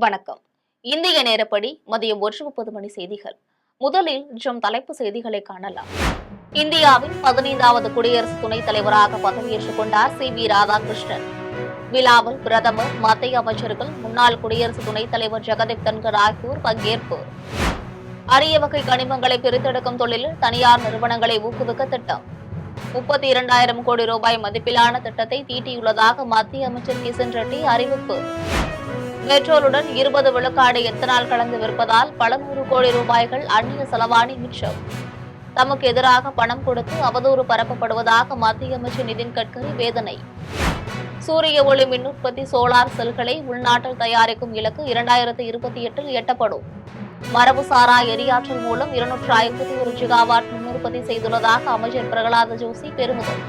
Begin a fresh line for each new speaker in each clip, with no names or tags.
வணக்கம். இந்திய நேரப்படி மதியம் 1:30 மணி செய்திகள். முதலில் தலைப்பு செய்திகளை காணலாம். இந்தியாவின் 15வது குடியரசு துணைத் தலைவராக பதவியேற்றுக் கொண்டார் சி. ராதாகிருஷ்ணன். விழாவில் பிரதமர், மத்திய அமைச்சர்கள், முன்னாள் குடியரசு துணைத் தலைவர் ஜெகதீப் தன்கர் ஆகியோர் பங்கேற்பு. அரிய வகை கனிமங்களை பிரித்தெடுக்கும் தொழிலில் தனியார் நிறுவனங்களை ஊக்குவிக்க திட்டம். 32,000 கோடி ரூபாய் மதிப்பிலான திட்டத்தை தீட்டியுள்ளதாக மத்திய அமைச்சர் கிஷன் ரெட்டி அறிவிப்பு. பெட்ரோலுடன் 20 விழுக்காடு எத்தனால் கலந்து விற்பதால் பல 100 கோடி ரூபாய்கள் அந்நிய செலவாணி மிச்சம். தமக்கு எதிராக பணம் கொடுத்து அவதூறு பரப்பப்படுவதாக மத்திய அமைச்சர் நிதின் கட்கரி வேதனை. சூரிய ஒளி மின் உற்பத்தி சோலார் செல்களை உள்நாட்டில் தயாரிக்கும் இலக்கு 2028 எட்டப்படும். மரபுசாரா எரியாற்றல் மூலம் 251 ஜிகாவாட் மின் உற்பத்தி செய்துள்ளதாக அமைச்சர் பிரகலாத ஜோஷி பெருமிதம்.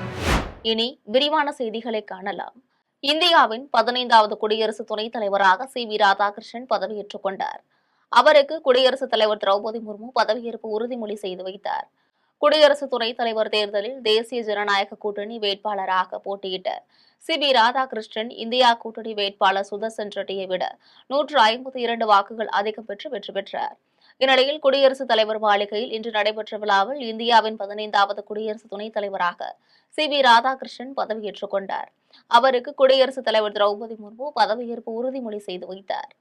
இனி விரிவான செய்திகளை காணலாம். இந்தியாவின் 15வது குடியரசு துணைத் தலைவராக சி. ராதாகிருஷ்ணன் பதவியேற்றுக் கொண்டார். அவருக்கு குடியரசுத் தலைவர் திரௌபதி முர்மு பதவியேற்பு உறுதிமொழி செய்து வைத்தார். குடியரசு துணைத் தலைவர் தேர்தலில் தேசிய ஜனநாயக கூட்டணி வேட்பாளராக போட்டியிட்ட சி. ராதாகிருஷ்ணன் இந்தியா கூட்டணி வேட்பாளர் சுதர்சன் ரெட்டியை விட 152 வாக்குகள் அதிகம் பெற்று வெற்றி பெற்றார். இந்நிலையில் குடியரசுத் தலைவர் மாளிகையில் இன்று நடைபெற்ற விழாவில் இந்தியாவின் 15வது குடியரசு துணைத் தலைவராக சி. ராதாகிருஷ்ணன் பதவியேற்றுக் கொண்டார். அவருக்கு குடியரசுத் தலைவர் திரௌபதி முர்மு பதவியேற்பு உறுதிமொழி செய்து வைத்தார்.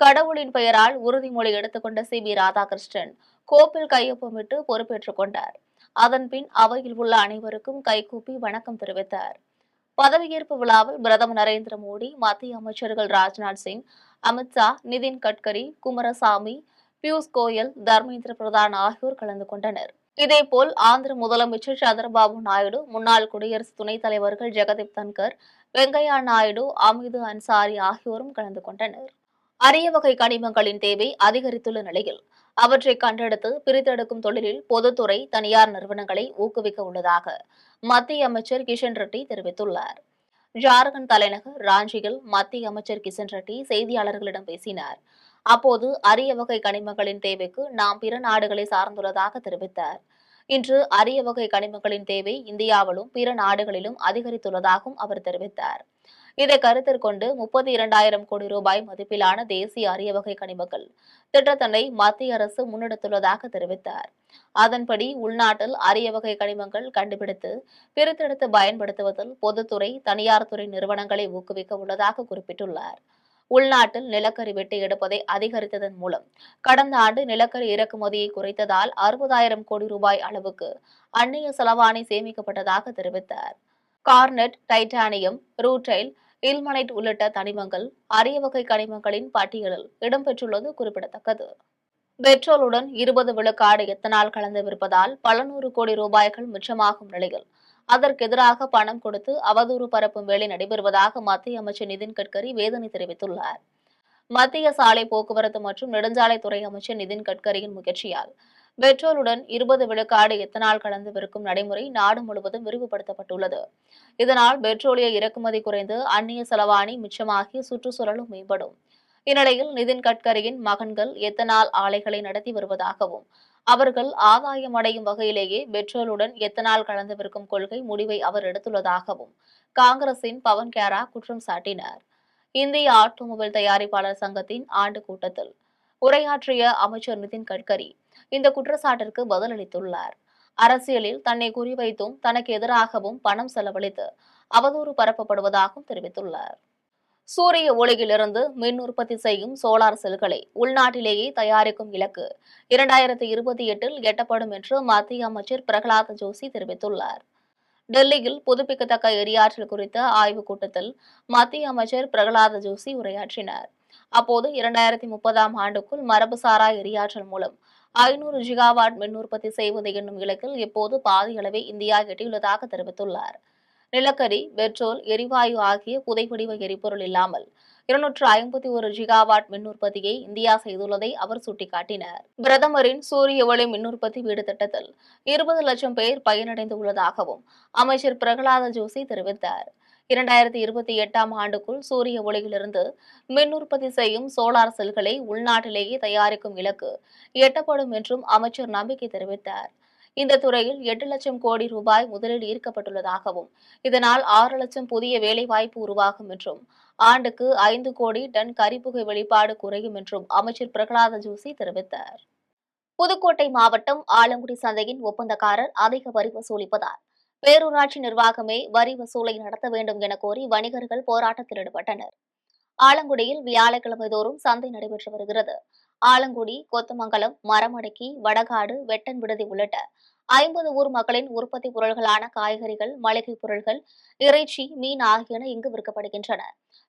கடவுளின் பெயரால் உறுதிமொழி எடுத்துக்கொண்ட சி. ராதாகிருஷ்ணன் கோப்பில் கையொப்பமிட்டு பொறுப்பேற்றுக் கொண்டார். அதன்பின் அவையில் உள்ள அனைவருக்கும் கைகூப்பி வணக்கம் தெரிவித்தார். பதவியேற்பு விழாவில் பிரதமர் நரேந்திர மோடி, மத்திய அமைச்சர்கள் ராஜ்நாத் சிங், அமித்ஷா, நிதின் கட்கரி, குமாரசாமி, பியூஷ் கோயல், தர்மேந்திர பிரதான் ஆகியோர் கலந்து கொண்டனர். இதேபோல் ஆந்திர முதலமைச்சர் சந்திரபாபு நாயுடு, முன்னாள் குடியரசு துணைத் தலைவர்கள் ஜெகதீப் தன்கர், வெங்கையா நாயுடு, அமீது அன்சாரி ஆகியோரும் கலந்து கொண்டனர். அரிய வகை கனிமங்களின் தேவை அதிகரித்துள்ள நிலையில் அவற்றை கண்டெடுத்து பிரித்தெடுக்கும் தொழிலில் பொதுத்துறை, தனியார் நிறுவனங்களை ஊக்குவிக்க உள்ளதாக மத்திய அமைச்சர் கிஷன் ரெட்டி தெரிவித்துள்ளார். ஜார்க்கண்ட் தலைநகர் ராஞ்சியில் மத்திய அமைச்சர் கிஷன் ரெட்டி செய்தியாளர்களிடம் பேசினார். அப்போது அரிய வகை கனிமங்களின் தேவைக்கு நாம் பிற நாடுகளை சார்ந்துள்ளதாக தெரிவித்தார். இன்று அரிய வகை கனிமங்களின் தேவை இந்தியாவிலும் பிற நாடுகளிலும் அதிகரித்துள்ளதாகவும் அவர் தெரிவித்தார். இதை கருத்தில் கொண்டு 32,000 கோடி ரூபாய் மதிப்பிலான தேசிய அரிய வகை கனிமங்கள் திட்டத்தினை மத்திய அரசு முன்னெடுத்துள்ளதாக தெரிவித்தார். அதன்படி உள்நாட்டில் அரிய வகை கனிமங்கள் கண்டுபிடித்து பிரித்தெடுத்து பயன்படுத்துவதில் பொதுத்துறை, தனியார் துறை நிறுவனங்களை ஊக்குவிக்க உள்ளதாக குறிப்பிட்டுள்ளார். உள்நாட்டில் நிலக்கரி வெட்டி எடுப்பதை அதிகரித்ததன் மூலம் கடந்த ஆண்டு நிலக்கரி இறக்குமதியை குறைத்ததால் 60,000 கோடி ரூபாய் அளவுக்கு அந்நிய செலவாணி சேமிக்கப்பட்டதாக தெரிவித்தார். கார்னெட், டைட்டானியம், ரூட்டைல், இல்மனைட் உள்ளிட்ட தனிமங்கள் அரிய வகை கனிமங்களின் பட்டியலில் இடம்பெற்றுள்ளது குறிப்பிடத்தக்கது. பெட்ரோலுடன் 20 விழுக்காடு எத்தனால் கலந்து விற்பதால் பல 100 கோடி ரூபாய்கள் மிச்சமாகும் நிலையில் அதற்கு எதிராக பணம் கொடுத்து அவதூறு பரப்பும் வேலை நடைபெறுவதாக மத்திய அமைச்சர் நிதின் கட்கரி வேதனை தெரிவித்துள்ளார். மத்திய சாலை போக்குவரத்து மற்றும் நெடுஞ்சாலைத்துறை அமைச்சர் நிதின் கட்கரியின் முயற்சியால் பெட்ரோலுடன் 20 விழுக்காடு எத்தனால் கலந்து விற்கும் நடைமுறை நாடு முழுவதும் விரிவுபடுத்தப்பட்டுள்ளது. இதனால் பெட்ரோலிய இறக்குமதி குறைந்து அந்நிய செலவாணி மிச்சமாகி சுற்றுச்சூழலும் மேம்படும். இந்நிலையில் நிதின் கட்கரியின் மகன்கள் எத்தனால் ஆலைகளை நடத்தி வருவதாகவும் அவர்கள் ஆதாயம் அடையும் வகையிலேயே பெட்ரோலுடன் எத்தனால் கலந்து விற்கும் கொள்கை முடிவை அவர் எடுத்துள்ளதாகவும் காங்கிரசின் பவன் கேரா குற்றம் சாட்டினார். இந்திய ஆட்டோமொபைல் தயாரிப்பாளர் சங்கத்தின் ஆண்டு கூட்டத்தில் உரையாற்றிய அமைச்சர் நிதின் கட்கரி இந்த குற்றச்சாட்டிற்கு பதிலளித்துள்ளார். அரசியலில் தன்னை குறிவைத்தும் தனக்கு எதிராகவும் பணம் செலவழித்து அவதூறு பரப்பப்படுவதாகவும் தெரிவித்துள்ளார். சூரிய ஒளியிலிருந்து மின் உற்பத்தி செய்யும் சோலார் செல்களை உள்நாட்டிலேயே தயாரிக்கும் இலக்கு 2028 எட்டப்படும் என்று மத்திய அமைச்சர் பிரகலாத ஜோஷி தெரிவித்துள்ளார். டெல்லியில் புதுப்பிக்கத்தக்க எரியாற்றல் குறித்த ஆய்வுக் கூட்டத்தில் மத்திய அமைச்சர் பிரகலாத ஜோஷி உரையாற்றினார். அப்போது 2030ஆம் ஆண்டுக்குள் மரபுசாரா எரியாற்றல் மூலம் 500 ஜிகாவாட் மின் உற்பத்தி செய்வது என்னும் இலக்கில் இப்போது பாதி அளவை இந்தியா எட்டியுள்ளதாக தெரிவித்துள்ளார். நிலக்கரி, பெட்ரோல், எரிவாயு ஆகிய புதைவடிவ எரிபொருள் இல்லாமல் 251 ஜிகாவாட் மின் உற்பத்தியை இந்தியா செய்துள்ளதை அவர் சுட்டிக்காட்டினார். பிரதமரின் சூரிய ஒளி மின் உற்பத்தி வீடு திட்டத்தில் 20 லட்சம் பேர் பயனடைந்துள்ளதாகவும் அமைச்சர் பிரகலாத ஜோஷி தெரிவித்தார். 2028ஆம் ஆண்டுக்குள் சூரிய ஒளியிலிருந்து மின் உற்பத்தி செய்யும் சோலார் செல்களை உள்நாட்டிலேயே தயாரிக்கும் இலக்கு எட்டப்படும் என்றும் அமைச்சர் நம்பிக்கை தெரிவித்தார். இந்த துறையில் 8 லட்சம் கோடி ரூபாய் முதலீடு ஈர்க்கப்பட்டுள்ளதாகவும் இதனால் 6 லட்சம் புதிய வேலைவாய்ப்பு உருவாகும் என்றும் ஆண்டுக்கு 5 கோடி டன் கரிப்புகை வெளிப்பாடு குறையும் என்றும் அமைச்சர் பிரகலாத ஜோஷி தெரிவித்தார். புதுக்கோட்டை மாவட்டம் ஆலங்குடி சந்தையின் ஒப்பந்தக்காரர் அதிக வரி வசூலிப்பதால் பேரூராட்சி நிர்வாகமே வரி வசூலை நடத்த வேண்டும் என கோரி வணிகர்கள் போராட்டத்தில் ஈடுபட்டனர். ஆலங்குடியில் வியாழக்கிழமை தோறும் சந்தை நடைபெற்று வருகிறது. ஆலங்குடி, கொத்தமங்கலம், மரமடக்கி, வடகாடு, வெட்டன் விடுதி உள்ளிட்ட 50 ஊர் மக்களின் உற்பத்தி பொருட்களான காய்கறிகள், மளிகை பொருட்கள், இறைச்சி, மீன் ஆகியன இங்கு விற்கப்படுகின்றன.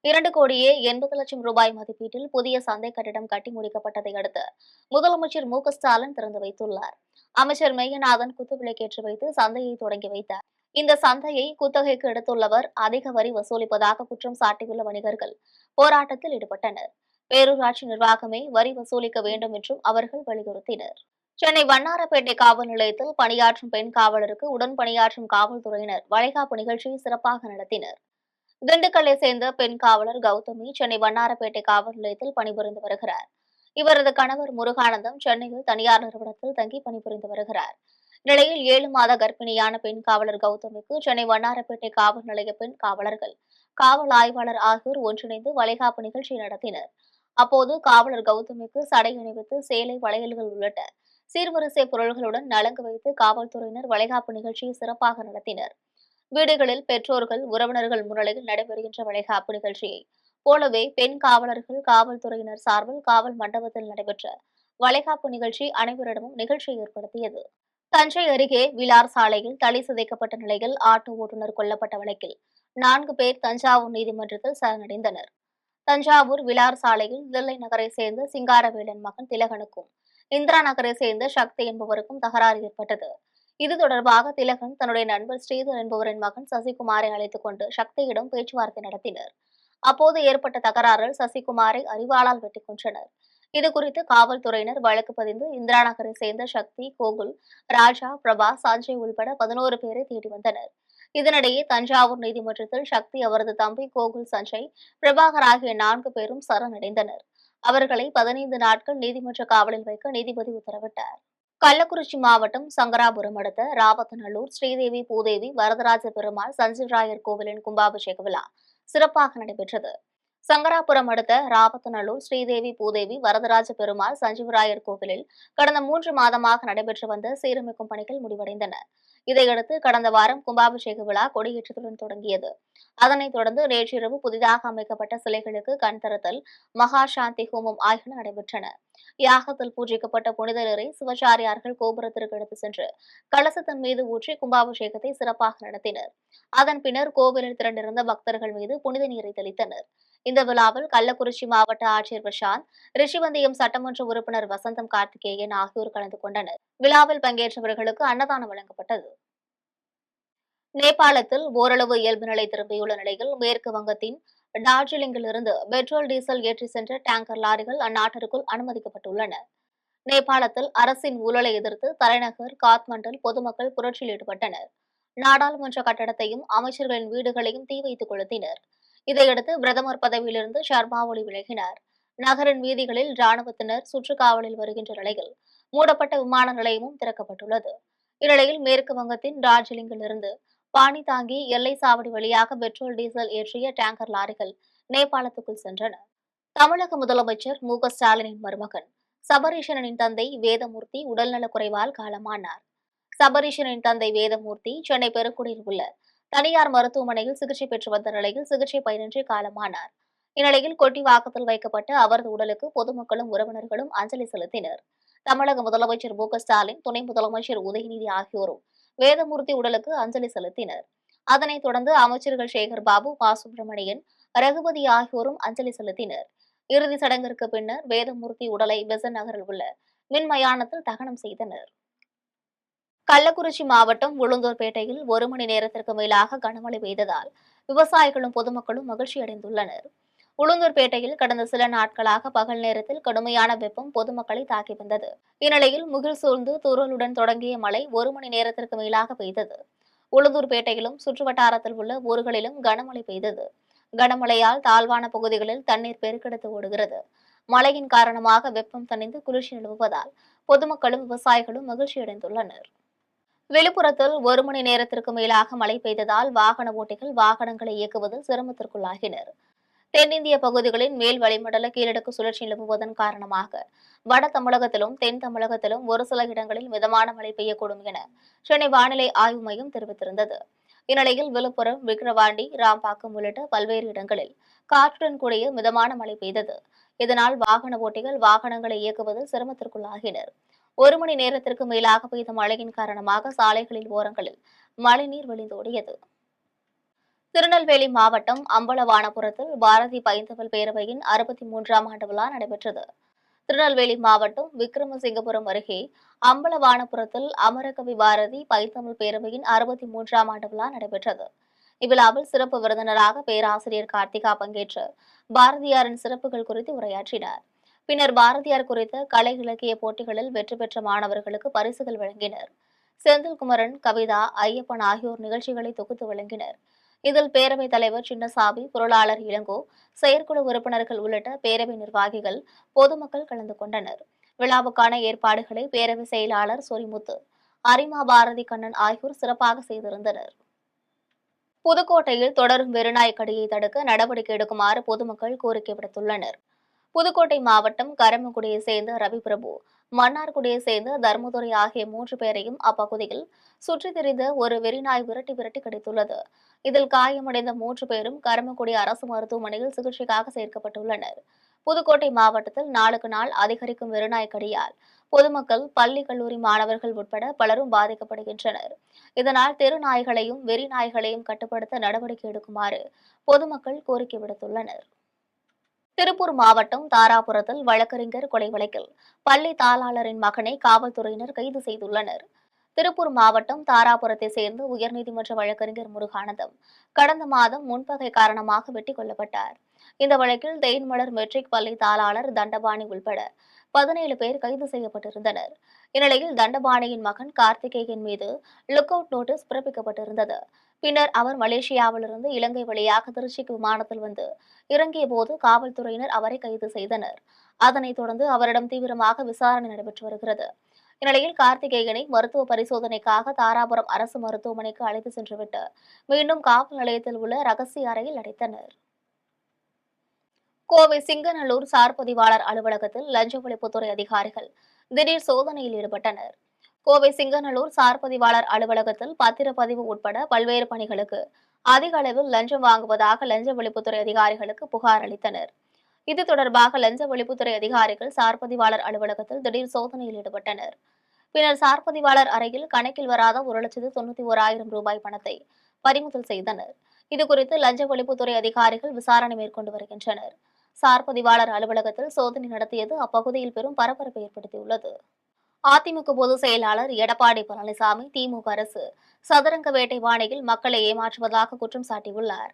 2 கோடியே 80 லட்சம் ரூபாய் மதிப்பீட்டில் புதிய சந்தை கட்டிடம் கட்டி முடிக்கப்பட்டதை அடுத்து முதலமைச்சர் மு.க.ஸ்டாலின் திறந்து வைத்துள்ளார். அமைச்சர் மெய்யநாதன் குத்துவிளக்கேற்றி வைத்து சந்தையை தொடங்கி வைத்தார். இந்த சந்தையை குத்தகைக்கு எடுத்துள்ளவர் அதிக வரி வசூலிப்பதாக குற்றம் சாட்டியுள்ள வணிகர்கள் போராட்டத்தில் ஈடுபட்டனர். பேரூராட்சி நிர்வாகமே வரி வசூலிக்க வேண்டும் என்றும் அவர்கள் வலியுறுத்தினர். சென்னை வண்ணாரப்பேட்டை காவல் நிலையத்தில் பணியாற்றும் பெண் காவலருக்கு உடன் பணியாற்றும் காவல்துறையினர் வளைகாப்பு நிகழ்ச்சியை சிறப்பாக நடத்தினர். திண்டுக்கல்லை சேர்ந்த பெண் காவலர் கௌதமி சென்னை வண்ணாரப்பேட்டை காவல் நிலையத்தில் பணிபுரிந்து வருகிறார். இவரது கணவர் முருகானந்தம் சென்னையில் தனியார் நிறுவனத்தில் தங்கி பணிபுரிந்து வருகிறார். நிலையில் 7 மாத கர்ப்பிணியான பெண் காவலர் கௌதமிக்கு சென்னை வண்ணாரப்பேட்டை காவல் நிலைய பெண் காவலர்கள், காவல் ஆய்வாளர் ஆகியோர் ஒன்றிணைந்து வளைகாப்பு நிகழ்ச்சி நடத்தினர். அப்போது காவலர் கௌதமிக்கு சடை அணிவித்து சேலை, வளையல்கள் உள்ளிட்ட சீர்வரிசை பொருள்களுடன் நலங்கு வைத்து காவல்துறையினர் வளைகாப்பு நிகழ்ச்சியை சிறப்பாக நடத்தினர். வீடுகளில் பெற்றோர்கள், உறவினர்கள் முன்னிலையில் நடைபெறுகின்ற வளைகாப்பு நிகழ்ச்சியை போலவே பெண் காவலர்கள், காவல்துறையினர் சார்பில் காவல் மண்டபத்தில் நடைபெற்ற வளைகாப்பு நிகழ்ச்சி அனைவரிடமும் நிகழ்ச்சியை ஏற்படுத்தியது. தஞ்சை அருகே விலார் சாலையில் தலை சிதைக்கப்பட்ட நிலையில் ஆட்டோ ஓட்டுநர் கொல்லப்பட்ட வழக்கில் 4 பேர் தஞ்சாவூர் நீதிமன்றத்தில் சரணடைந்தனர். தஞ்சாவூர் விலார் சாலையில் தில்லை நகரை சேர்ந்த சிங்காரவேலன் மகன் திலகனுக்கும், இந்திரா நகரை சேர்ந்த சக்தி என்பவருக்கும் தகராறு ஏற்பட்டது. இது தொடர்பாக திலகன் தன்னுடைய நண்பர் ஸ்ரீதர் என்பவரின் மகன் சசிகுமாரை அழைத்துக் கொண்டு சக்தியிடம் பேச்சுவார்த்தை நடத்தினர். அப்போது ஏற்பட்ட தகராறில் சசிகுமாரை அரிவாளால் வெட்டிக் கொன்றனர். இதுகுறித்து காவல்துறையினர் வழக்கு பதிந்து இந்திரா நகரை சேர்ந்த சக்தி, கோகுல், ராஜா, பிரபா, சஞ்சய் உள்பட 11 பேரை தேடி வந்தனர். இதனிடையே தஞ்சாவூர் நீதிமன்றத்தில் சக்தி, அவரது தம்பி கோகுல், சஞ்சய், பிரபாகர் ஆகிய 4 பேரும் சரணடைந்தனர். அவர்களை 15 நாட்கள் நீதிமன்ற காவலில் வைக்க நீதிபதி உத்தரவிட்டார். கள்ளக்குறிச்சி மாவட்டம் சங்கராபுரம் அடுத்த ராவத்தநல்லூர் ஸ்ரீதேவி பூதேவி வரதராஜ பெருமாள் சஞ்சீவராயர் கோவிலின் கும்பாபிஷேக விழா சிறப்பாக நடைபெற்றது. சங்கராபுரம் அடுத்த ராவத்தநல்லூர் ஸ்ரீதேவி பூதேவி வரதராஜ பெருமாள் சஞ்சீவராயர் கோவிலில் கடந்த 3 மாதமாக நடைபெற்று வந்த சீரமைக்கும் பணிகள் முடிவடைந்தன. இதையடுத்து கடந்த வாரம் கும்பாபிஷேக விழா கொடியேற்றத்துடன் தொடங்கியது. அதனைத் தொடர்ந்து நேற்றிரவு புதிதாக அமைக்கப்பட்ட சிலைகளுக்கு கண்தரத்தல், மகா சாந்தி ஹோமம் ஆகியன நடைபெற்றன. யாகத்தில் பூஜிக்கப்பட்ட புனித நீரை சிவச்சாரியார்கள் கோபுரத்திற்கு எடுத்து சென்று கலசத்தின் மீது ஊற்றி கும்பாபிஷேகத்தை சிறப்பாக நடத்தினர். அதன் பின்னர் கோவிலில் திரண்டிருந்த பக்தர்கள் மீது புனித நீரை தெளித்தனர். இந்த விழாவில் கள்ளக்குறிச்சி மாவட்ட ஆட்சியர் பிரசாந்த், ரிஷிவந்தியம் சட்டமன்ற உறுப்பினர் வசந்தம் கார்த்திகேயன் ஆகியோர் கலந்து கொண்டனர். விழாவில் பங்கேற்றவர்களுக்கு அன்னதானம் வழங்கப்பட்டது. நேபாளத்தில் ஓரளவு இயல்பு நிலை திரும்பியுள்ள நிலையில் மேற்கு வங்கத்தின் டார்ஜிலிங்கிலிருந்து பெட்ரோல், டீசல் ஏற்றி சென்ற டேங்கர் லாரிகள் அந்நாட்டிற்குள் அனுமதிக்கப்பட்டுள்ளன. நேபாளத்தில் அரசின் ஊழலை எதிர்த்து தலைநகர் காத்மண்டில் பொதுமக்கள் புரட்சியில் ஈடுபட்டனர். நாடாளுமன்ற கட்டடத்தையும் அமைச்சர்களின் வீடுகளையும் தீ வைத்து கொளுத்தினர். இதையடுத்து பிரதமர் பதவியிலிருந்து சர்மா ஒலி விலகினார். நகரின் வீதிகளில் ராணுவத்தினர் சுற்றுக்காவலில் வருகின்ற நிலையில் மூடப்பட்ட விமான நிலையமும் திறக்கப்பட்டுள்ளது. இந்நிலையில் மேற்கு வங்கத்தின் டார்ஜிலிங்கிலிருந்து பாணிதாங்கி எல்லை சாவடி வழியாக பெட்ரோல், டீசல் ஏற்றிய டேங்கர் லாரிகள் நேபாளத்துக்குள் சென்றன. தமிழக முதலமைச்சர் மு.க.ஸ்டாலினின் மருமகன் சபரீஷனின் தந்தை வேதமூர்த்தி உடல்நலக்குறைவால் காலமானார். சபரீஷனின் தந்தை வேதமூர்த்தி சென்னை பெருங்குடியில் உள்ள தனியார் மருத்துவமனையில் சிகிச்சை பெற்று வந்த நிலையில் சிகிச்சை பயனின்றி காலமானார். இந்நிலையில் கொட்டிவாக்கத்தில் வைக்கப்பட்ட அவரது உடலுக்கு பொதுமக்களும் உறவினர்களும் அஞ்சலி செலுத்தினர். தமிழக முதலமைச்சர் மு.க.ஸ்டாலின், துணை முதலமைச்சர் உதயநிதி ஆகியோரும் வேதமூர்த்தி உடலுக்கு அஞ்சலி செலுத்தினர். அதனைத் தொடர்ந்து அமைச்சர்கள் சேகர் பாபு, மா. சுப்பிரமணியன், ரகுபதி ஆகியோரும் அஞ்சலி செலுத்தினர். இறுதி சடங்கிற்கு பின்னர் வேதமூர்த்தி உடலை பெசன்ட் நகரில் உள்ள மின் மயானத்தில் தகனம் செய்தனர். கள்ளக்குறிச்சி மாவட்டம் உளுந்தூர்பேட்டையில் 1 மணி நேரத்திற்கு மேலாக கனமழை பெய்ததால் விவசாயிகளும் பொதுமக்களும் மகிழ்ச்சியடைந்துள்ளனர். உளுந்தூர்பேட்டையில் கடந்த சில நாட்களாக பகல் நேரத்தில் கடுமையான வெப்பம் பொதுமக்களை தாக்கி வந்தது. இந்நிலையில் முகில் சூழ்ந்து தூறலுடன் தொடங்கிய மழை 1 மணி நேரத்திற்கு மேலாக பெய்தது. உளுந்தூர்பேட்டையிலும் சுற்றுவட்டாரத்தில் உள்ள ஊர்களிலும் கனமழை பெய்தது. கனமழையால் தாழ்வான பகுதிகளில் தண்ணீர் பெருக்கெடுத்து ஓடுகிறது. மழையின் காரணமாக வெப்பம் தணிந்து குளிர்ச்சி நிலவுவதால் பொதுமக்களும் விவசாயிகளும் மகிழ்ச்சியடைந்துள்ளனர். விழுப்புரத்தில் 1 மணி நேரத்திற்கு மேலாக மழை பெய்ததால் வாகன ஓட்டிகள் வாகனங்களை இயக்குவதில் சிரமத்திற்குள்ளாகினர். தென்னிந்திய பகுதிகளின் மேல் வளிமண்டல கீழடுக்கு சுழற்சி நிலவுவதன் காரணமாக வட தமிழகத்திலும் தென் தமிழகத்திலும் ஒரு சில இடங்களில் மிதமான மழை பெய்யக்கூடும் என சென்னை வானிலை ஆய்வு மையம் தெரிவித்திருந்தது. இந்நிலையில் விழுப்புரம், விக்கிரவாண்டி, ராம்பாக்கம் உள்ளிட்ட பல்வேறு இடங்களில் காற்றுடன் கூடிய மிதமான மழை பெய்தது. இதனால் வாகன ஓட்டிகள் வாகனங்களை இயக்குவதில் சிரமத்திற்குள்ளாகினர். 1 மணி நேரத்திற்கு மேலாக பெய்த மழையின் காரணமாக சாலைகளில் ஓரங்களில் மழைநீர் வழிந்தோடியது. திருநெல்வேலி மாவட்டம் அம்பலவானபுரத்தில் பாரதி பைந்தமிழ் பேரவையின் 63ஆம் ஆண்டு விழா நடைபெற்றது. திருநெல்வேலி மாவட்டம் விக்கிரமசிங்கபுரம் அருகே அம்பலவானபுரத்தில் அமரகவி பாரதி பைந்தமிழ் பேரவையின் 63ஆம் ஆண்டு விழா நடைபெற்றது. இவ்விழாவில் சிறப்பு விருந்தினராக பேராசிரியர் கார்த்திகா பங்கேற்று பாரதியாரின் சிறப்புகள் குறித்து உரையாற்றினார். பின்னர் பாரதியார் குறித்த கலை இலக்கிய போட்டிகளில் வெற்றி பெற்ற மாணவர்களுக்கு பரிசுகள் வழங்கினர். செந்தில்குமரன், கவிதா, ஐயப்பன் ஆகியோர் நிகழ்ச்சிகளை தொகுத்து வழங்கினர். இதில் பேரவைத் தலைவர் சின்னசாமி, பொருளாளர் இளங்கோ, செயற்குழு உறுப்பினர்கள் உள்ளிட்ட பேரவை நிர்வாகிகள், பொதுமக்கள் கலந்து கொண்டனர். விழாவுக்கான ஏற்பாடுகளை பேரவை செயலாளர் சொரிமுத்து, அரிமா பாரதி கண்ணன் ஆகியோர் சிறப்பாக செய்திருந்தனர். புதுக்கோட்டையில் தொடரும் வெறிநாய் கடியை தடுக்க நடவடிக்கை எடுக்குமாறு பொதுமக்கள் கோரிக்கை விடுத்துள்ளனர். புதுக்கோட்டை மாவட்டம் கரமக்குடியை சேர்ந்த ரவிபிரபு, மன்னார்குடியை சேர்ந்த தர்மதுரை ஆகிய 3 பேரையும் அப்பகுதியில் சுற்றித் திரிந்த ஒரு வெறிநாய் விரட்டி கடித்துள்ளது. இதில் காயமடைந்த 3 பேரும் கரமக்குடி அரசு மருத்துவமனையில் சிகிச்சைக்காக சேர்க்கப்பட்டுள்ளனர். புதுக்கோட்டை மாவட்டத்தில் நாளுக்கு நாள் அதிகரிக்கும் வெறிநாய் கடியால் பொதுமக்கள், பள்ளி, கல்லூரி மாணவர்கள் உட்பட பலரும் பாதிக்கப்படுகின்றனர். இதனால் தெரு நாய்களையும் வெறி நாய்களையும் கட்டுப்படுத்த நடவடிக்கை எடுக்குமாறு பொதுமக்கள் கோரிக்கை விடுத்துள்ளனர். திருப்பூர் மாவட்டம் தாராபுரத்தில் வழக்கறிஞர் கொலை வழக்கில் பள்ளி தாளாளரின் மகனை காவல்துறையினர் கைது செய்துள்ளனர். திருப்பூர் மாவட்டம் தாராபுரத்தை சேர்ந்த உயர்நீதிமன்ற வழக்கறிஞர் முருகானந்தம் கடந்த மாதம் முன்பகை காரணமாக வெட்டிக் கொல்லப்பட்டார். இந்த வழக்கில் தேன்மலர் மெட்ரிக் பள்ளி தாளாளர் தண்டபாணி உள்பட 17 பேர் கைது செய்யப்பட்டிருந்தனர். இந்நிலையில் தண்டபாணியின் மகன் கார்த்திகேயன் மீது லுக் அவுட் நோட்டீஸ் பிறப்பிக்கப்பட்டிருந்தது. பின்னர் அவர் மலேசியாவிலிருந்து இலங்கை வழியாக திருச்சிக்கு விமானத்தில் வந்து இறங்கிய போது காவல்துறையினர் அவரை கைது செய்தனர். அதனைத் தொடர்ந்து அவரிடம் தீவிரமாக விசாரணை நடைபெற்று வருகிறது. இந்நிலையில் கார்த்திகேயனை மருத்துவ பரிசோதனைக்காக தாராபுரம் அரசு மருத்துவமனைக்கு அழைத்து சென்றுவிட்டு மீண்டும் காவல் நிலையத்தில் உள்ள ரகசிய அறையில் அடைத்தனர். கோவை சிங்கநல்லூர் சார் பதிவாளர் அலுவலகத்தில் லஞ்ச ஒழிப்புத்துறை அதிகாரிகள் திடீர் சோதனையில் ஈடுபட்டனர். கோவை சிங்கநல்லூர் சார் பதிவாளர் அலுவலகத்தில் பத்திரப்பதிவு உட்பட பல்வேறு பணிகளுக்கு அதிக அளவில் லஞ்சம் வாங்குவதாக லஞ்ச ஒழிப்புத்துறை அதிகாரிகளுக்கு புகார் அளித்தனர். இது தொடர்பாக லஞ்ச ஒழிப்புத்துறை அதிகாரிகள் சார் பதிவாளர் அலுவலகத்தில் திடீர் சோதனையில் ஈடுபட்டனர். பின்னர் சார் பதிவாளர் அறையில் கணக்கில் வராத 1,91,000 ரூபாய் பணத்தை பறிமுதல் செய்தனர். இதுகுறித்து லஞ்ச ஒழிப்புத்துறை அதிகாரிகள் விசாரணை மேற்கொண்டு வருகின்றனர். சார் பதிவாளர் அலுவலகத்தில் சோதனை நடத்தியது அப்பகுதியில் பெரும் பரபரப்பை ஏற்படுத்தியுள்ளது. அதிமுக பொதுச் செயலாளர் எடப்பாடி பழனிசாமி திமுக அரசு சதுரங்க வேட்டை பாணியில் மக்களை ஏமாற்றுவதாக குற்றம் சாட்டியுள்ளார்.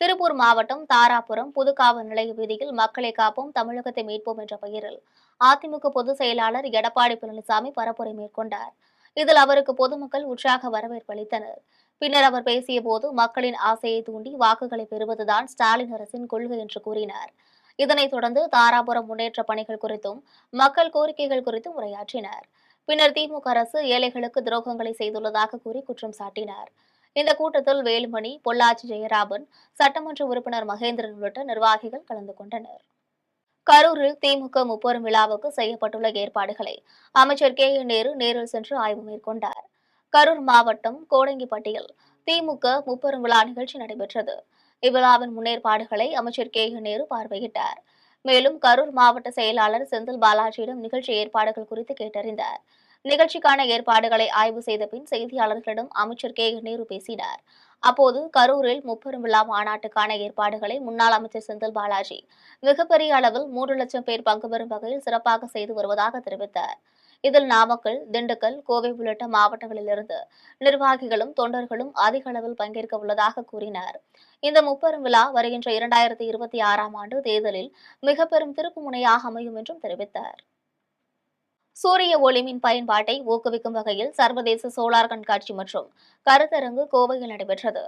திருப்பூர் மாவட்டம் தாராபுரம் புதுக்காவல் நிலைய வீதியில் மக்களை காப்போம், தமிழகத்தை மீட்போம் என்ற பெயரில் அதிமுக பொதுச் செயலாளர் எடப்பாடி பழனிசாமி பரப்புரை மேற்கொண்டார். இதில் அவருக்கு பொதுமக்கள் உற்சாக வரவேற்பு அளித்தனர். பின்னர் அவர் பேசியபோது மக்களின் ஆசையை தூண்டி வாக்குகளை பெறுவதுதான் ஸ்டாலின் அரசின் கொள்கை என்று கூறினார். இதனைத் தொடர்ந்து தாராபுரம் முன்னேற்ற பணிகள் குறித்தும் மக்கள் கோரிக்கைகள் குறித்தும் உரையாற்றினார். பின்னர் திமுக அரசு ஏழைகளுக்கு துரோகங்களை செய்துள்ளதாக கூறி குற்றம் சாட்டினார். இந்த கூட்டத்தில் வேலுமணி, பொள்ளாச்சி ஜெயராமன், சட்டமன்ற உறுப்பினர் மகேந்திரன் உள்ளிட்ட நிர்வாகிகள் கலந்து கொண்டனர். கரூரில் திமுக முப்பெரும் விழாவுக்கு செய்யப்பட்டுள்ள ஏற்பாடுகளை அமைச்சர் KN நேரு நேரில் சென்று ஆய்வு மேற்கொண்டார். கரூர் மாவட்டம் கோடங்கிப்பட்டியில் திமுக முப்பெரும் விழா நிகழ்ச்சி நடைபெற்றது. இவ்விழாவின் முன்னேற்பாடுகளை அமைச்சர் KN நேரு பார்வையிட்டார். மேலும் கரூர் மாவட்ட செயலாளர் செந்தில் பாலாஜியிடம் நிகழ்ச்சி ஏற்பாடுகள் குறித்து கேட்டறிந்தார். நிகழ்ச்சிக்கான ஏற்பாடுகளை ஆய்வு செய்த பின் செய்தியாளர்களிடம் அமைச்சர் KN நேரு பேசினார். அப்போது கரூரில் முப்பெரும் விழா மாநாட்டுக்கான ஏற்பாடுகளை முன்னாள் அமைச்சர் செந்தில் பாலாஜி மிகப்பெரிய அளவில் 3 லட்சம் பேர் பங்கு பெறும் வகையில் சிறப்பாக செய்து வருவதாக தெரிவித்தார். இதில் நாமக்கல், திண்டுக்கல், கோவை உள்ளிட்ட மாவட்டங்களிலிருந்து நிர்வாகிகளும் தொண்டர்களும் அதிக அளவில் பங்கேற்க உள்ளதாக கூறினார். இந்த முப்பெரும் விழா வருகின்ற 2026ஆம் ஆண்டு தேர்தலில் மிக பெரும் திருப்பு முனையாக அமையும் என்றும் தெரிவித்தார். சூரிய ஒளிமின் பயன்பாட்டை ஊக்குவிக்கும் வகையில் சர்வதேச சோலார் கண்காட்சி மற்றும் கருத்தரங்கு கோவையில் நடைபெற்றது.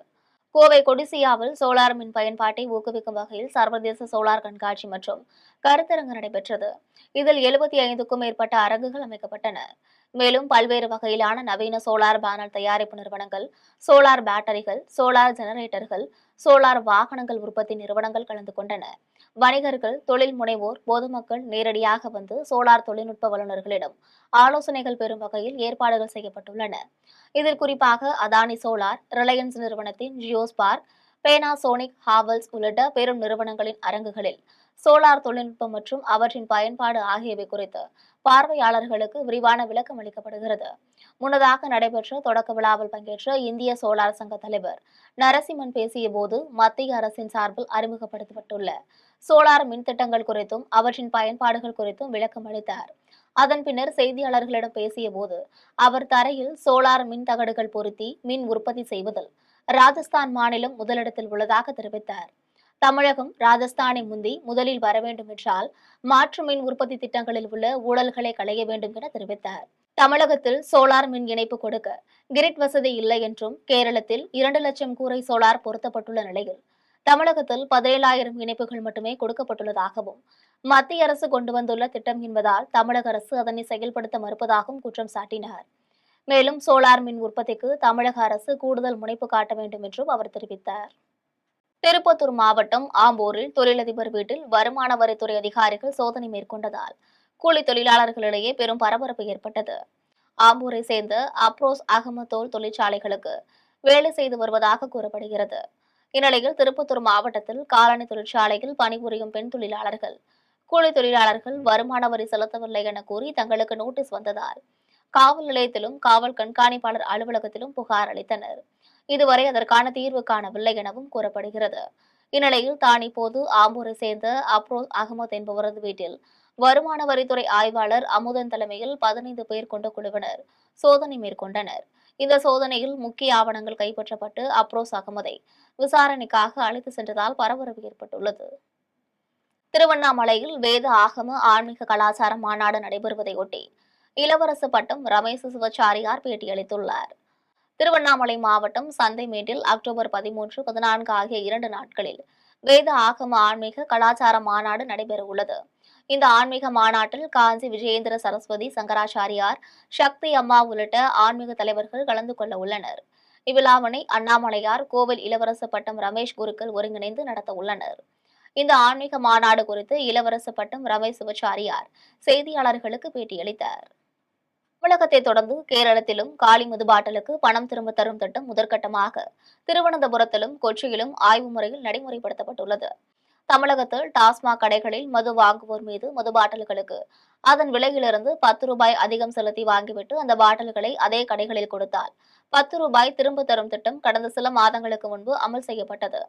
கோவை கொடிசியாவில் சோலார் மின் பயன்பாட்டை ஊக்குவிக்கும் வகையில் சர்வதேச சோலார் கண்காட்சி மற்றும் கருத்தரங்கு நடைபெற்றது. இதில் 75க்கும் மேற்பட்ட அரங்குகள் அமைக்கப்பட்டன. மேலும் பல்வேறு வகையிலான நவீன சோலார் பேனல் தயாரிப்பு நிறுவனங்கள், சோலார் பேட்டரிகள், சோலார் ஜெனரேட்டர்கள், சோலார் வாகனங்கள் உற்பத்தி நிறுவனங்கள் கலந்து கொண்டன. வணிகர்கள், தொழில் முனைவோர், பொதுமக்கள் நேரடியாக வந்து சோலார் தொழில்நுட்ப வல்லுநர்களிடம் ஆலோசனைகள் பெறும் வகையில் ஏற்பாடுகள் செய்யப்பட்டுள்ளன. இதில் குறிப்பாக அதானி சோலார், ரிலையன்ஸ் நிறுவனத்தின் ஜியோஸ்பார்க், பேனாசோனிக், ஹாவல்ஸ் உள்ளிட்ட பெரும் நிறுவனங்களின் அரங்குகளில் சோலார் தொழில்நுட்பம் மற்றும் அவற்றின் பயன்பாடு ஆகியவை குறித்து பார்வையாளர்களுக்கு விரிவான விளக்கம் அளிக்கப்படுகிறது. முன்னதாக நடைபெற்ற தொடக்க விழாவில் பங்கேற்ற இந்திய சோலார் சங்க தலைவர் நரசிம்மன் பேசியபோது, மத்திய அரசின் சார்பில் அறிமுகப்படுத்தப்பட்டுள்ள சோலார் மின் திட்டங்கள் குறித்தும் அவற்றின் பயன்பாடுகள் குறித்தும் விளக்கம் அளித்தார். அதன் பின்னர் செய்தியாளர்களிடம் பேசியபோது அவர் தரையில் சோலார் மின் தகடுகள் பொருத்தி மின் உற்பத்தி செய்வதில் ராஜஸ்தான் மாநிலம் முதலிடத்தில் உள்ளதாக தெரிவித்தார். தமிழகம் ராஜஸ்தானை முந்தி முதலில் வர வேண்டும் என்றால் மாற்று மின் உற்பத்தி திட்டங்களில் உள்ள ஊழல்களை களைய வேண்டும் என தெரிவித்தார். தமிழகத்தில் சோலார் மின் இணைப்பு கொடுக்க கிரிட் வசதி இல்லை என்றும், கேரளத்தில் 2 லட்சம் கூரை சோலார் பொருத்தப்பட்டுள்ள நிலையில் தமிழகத்தில் 17,000 இணைப்புகள் மட்டுமே கொடுக்கப்பட்டுள்ளதாகவும், மத்திய அரசு கொண்டு வந்துள்ள திட்டம் என்பதால் தமிழக அரசு அதனை செயல்படுத்த மறுப்பதாகவும் குற்றம் சாட்டினார். மேலும் சோலார் மின் உற்பத்திக்கு தமிழக அரசு கூடுதல் முனைப்பு காட்ட வேண்டும் என்றும் அவர் தெரிவித்தார். திருப்பத்தூர் மாவட்டம் ஆம்பூரில் தொழிலதிபர் வீட்டில் வருமான வரித்துறை அதிகாரிகள் சோதனை மேற்கொண்டதால் கூலி தொழிலாளர்களிடையே பெரும் பரபரப்பு ஏற்பட்டது. ஆம்பூரை சேர்ந்த அப்ரோஸ் அகமது தோல் தொழிற்சாலைகளுக்கு வேலை செய்து வருவதாக கூறப்படுகிறது. இந்நிலையில் திருப்பத்தூர் மாவட்டத்தில் காலனி தொழிற்சாலையில் பணிபுரியும் பெண் தொழிலாளர்கள், கூலி தொழிலாளர்கள் வருமான வரி செலுத்தவில்லை என கூறி தங்களுக்கு நோட்டீஸ் வந்ததால் காவல் நிலையத்திலும் காவல் கண்காணிப்பாளர் அலுவலகத்திலும் புகார் அளித்தனர். இதுவரை அதற்கான தீர்வு காணவில்லை எனவும் கூறப்படுகிறது. இந்நிலையில் தான் இப்போது ஆம்பூரை சேர்ந்த அப்ரோஸ் அகமது என்பவரது வீட்டில் வருமான வரித்துறை ஆய்வாளர் அமுதன் தலைமையில் 15 பேர் கொண்ட குழுவினர் சோதனை மேற்கொண்டனர். இந்த சோதனையில் முக்கிய ஆவணங்கள் கைப்பற்றப்பட்டு அப்ரோஸ் அகமதை விசாரணைக்காக அழைத்து சென்றதால் பரபரப்பு ஏற்பட்டுள்ளது. திருவண்ணாமலையில் வேத ஆகம ஆன்மீக கலாச்சார மாநாடு நடைபெறுவதையொட்டி இளவரசு பட்டம் ரமேஷ் சிவாச்சாரியார் பேட்டியளித்துள்ளார். திருவண்ணாமலை மாவட்டம் சந்தைமேட்டில் அக்டோபர் 13, 14 ஆகிய 2 நாட்களில் வேத ஆகம ஆன்மீக கலாச்சார மாநாடு நடைபெறவுள்ளது. இந்த ஆன்மீக மாநாட்டில் காஞ்சி விஜயேந்திர சரஸ்வதி சங்கராச்சாரியார், சக்தி அம்மா உள்ளிட்ட ஆன்மீக தலைவர்கள் கலந்து கொள்ள உள்ளனர். இவ்விழாவினை அண்ணாமலையார் கோவில் இளவரசு பட்டம் ரமேஷ் குருக்கள் ஒருங்கிணைந்து நடத்த உள்ளனர். இந்த ஆன்மீக மாநாடு குறித்து இளவரசு பட்டம் ரமேஷ் சிவாச்சாரியார் செய்தியாளர்களுக்கு பேட்டியளித்தார். தமிழகத்தை தொடர்ந்து கேரளத்திலும் காலி மது பாட்டிலுக்கு பணம் திரும்ப தரும் திட்டம் முதற்கட்டமாக திருவனந்தபுரத்திலும் கொச்சியிலும் ஆய்வு முறையில் நடைமுறைப்படுத்தப்பட்டுள்ளது. தமிழகத்தில் டாஸ்மாக் கடைகளில் மது வாங்குவோர் மீது மது பாட்டில்களுக்கு அதன் விலையிலிருந்து 10 ரூபாய் அதிகம் செலுத்தி வாங்கிவிட்டு அந்த பாட்டில்களை அதே கடைகளில் கொடுத்தால் 10 ரூபாய் திரும்ப தரும் திட்டம் கடந்த சில மாதங்களுக்கு முன்பு அமல் செய்யப்பட்டது.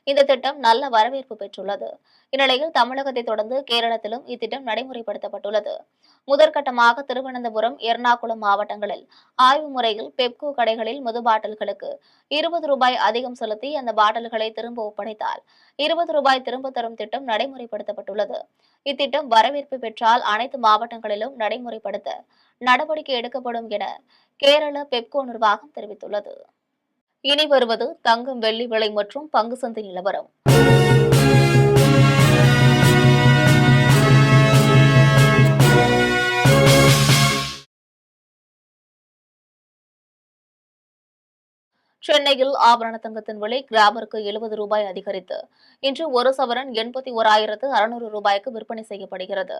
இந்த திட்டம் நல்ல வரவேற்பு பெற்றுள்ளது. இந்நிலையில் தமிழகத்தை தொடர்ந்து கேரளத்திலும் இத்திட்டம் நடைமுறைப்படுத்தப்பட்டுள்ளது. முதற்கட்டமாக திருவனந்தபுரம், எர்ணாகுளம் மாவட்டங்களில் ஆய்வு முறையில் பெப்கோ கடைகளில் மது பாட்டில்களுக்கு 20 ரூபாய் அதிகம் செலுத்தி அந்த பாட்டில்களை திரும்ப ஒப்படைத்தால் 20 ரூபாய் திரும்ப தரும் திட்டம் நடைமுறைப்படுத்தப்பட்டுள்ளது. இத்திட்டம் வரவேற்பு பெற்றால் அனைத்து மாவட்டங்களிலும் நடைமுறைப்படுத்த நடவடிக்கை எடுக்கப்படும் என கேரள பெப்கோ நிர்வாகம் தெரிவித்துள்ளது. இனி வருவது தங்கம், வெள்ளி விலை மற்றும் பங்கு சந்தை நிலவரம். சென்னையில் ஆபரண தங்கத்தின் விலை கிராமிற்கு 70 ரூபாய் அதிகரித்து இன்று ஒரு சவரன் 81,600 ரூபாய்க்கு விற்பனை செய்யப்படுகிறது.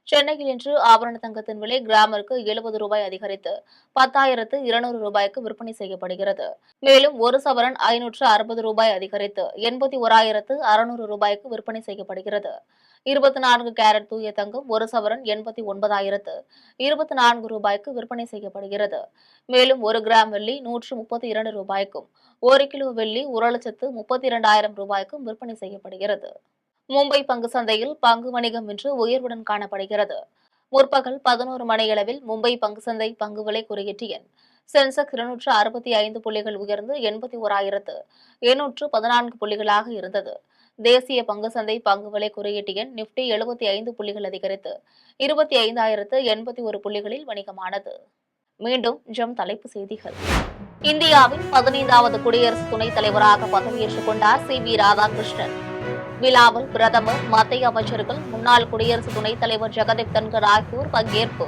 சென்னையில் இன்று ஆபரண தங்கத்தின் விலை கிராமிற்கு 70 ரூபாய் அதிகரித்து 10,200 ரூபாய்க்கு விற்பனை செய்யப்படுகிறது. மேலும் ஒரு சவரன் 560 ரூபாய் அதிகரித்து 81,600 ரூபாய்க்கு விற்பனை செய்யப்படுகிறது. 24 கேரட் தூய தங்கம் ஒரு சவரன் 89,024 ரூபாய்க்கு விற்பனை செய்யப்படுகிறது. மேலும் 1 கிராம் வெள்ளி 132 ரூபாய்க்கும், 1 கிலோ வெள்ளி 1,32,000 ரூபாய்க்கும் விற்பனை செய்யப்படுகிறது. மும்பை பங்கு சந்தையில் பங்கு வணிகம் இன்று உயர்வுடன் காணப்படுகிறது. முற்பகல் 11 மணியளவில் மும்பை பங்கு சந்தை பங்கு விலை குறியீட்டு எண் சென்செக்ஸ் 265 புள்ளிகள் உயர்ந்து 81,814 புள்ளிகளாக இருந்தது. தேசிய பங்கு சந்தை பங்கு விலை குறியீட்டு எண் நிப்டி 75 புள்ளிகள் அதிகரித்து 25,081 புள்ளிகளில் வணிகமானது. மீண்டும் தலைப்புச் செய்திகள். இந்தியாவின் 15வது குடியரசு துணைத் தலைவராக பதவியேற்றுக் கொண்டார் சி.வி. ராதாகிருஷ்ணன். விழாவில் பிரதமர், மத்திய அமைச்சர்கள், முன்னாள் குடியரசு துணைத் தலைவர் ஜெகதீப் தன்கர் ஆகியோர் பங்கேற்பு.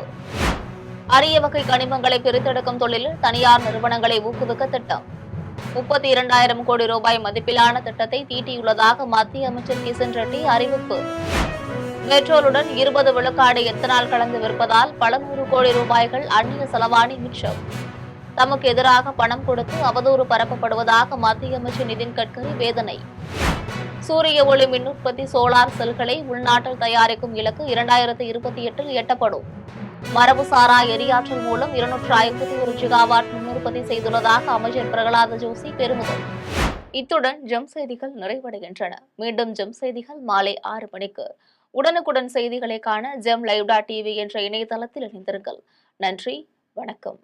அரிய வகை கனிமங்களை பிரித்தெடுக்கும் தொழிலில் தனியார் நிறுவனங்களை ஊக்குவிக்க திட்டம். 32,000 கோடி ரூபாய் மதிப்பிலான திட்டத்தை தீட்டியுள்ளதாக மத்திய அமைச்சர் கிஷன் ரெட்டி அறிவிப்பு. பெட்ரோலுடன் 20 விழுக்காடு எத்தனால் கலந்து விற்பதால் பல நூறு கோடி ரூபாய்கள் அந்நிய செலவாணி மிச்சம். தமக்கு எதிராக பணம் கொடுத்து அவதூறு பரப்பப்படுவதாக மத்திய அமைச்சர் நிதின் கட்கரி வேதனை. சூரிய ஒளி மின் உற்பத்தி சோலார் செல்களை உள்நாட்டில் தயாரிக்கும் இலக்கு 2028 எட்டப்படும். மரபுசாரா எரியாற்றல் மூலம் 251 ஜிகாவாட் மின் உற்பத்தி செய்துள்ளதாக அமைச்சர் பிரகலாத ஜோஷி பெருமிதம். இத்துடன் ஜெம் செய்திகள் நிறைவடைகின்றன. மீண்டும் ஜெம் செய்திகள் மாலை 6 மணிக்கு. உடனுக்குடன் செய்திகளை காண ஜெம் லைவ்.tv என்ற இணையதளத்தில் இணைந்திருங்கள். நன்றி, வணக்கம்.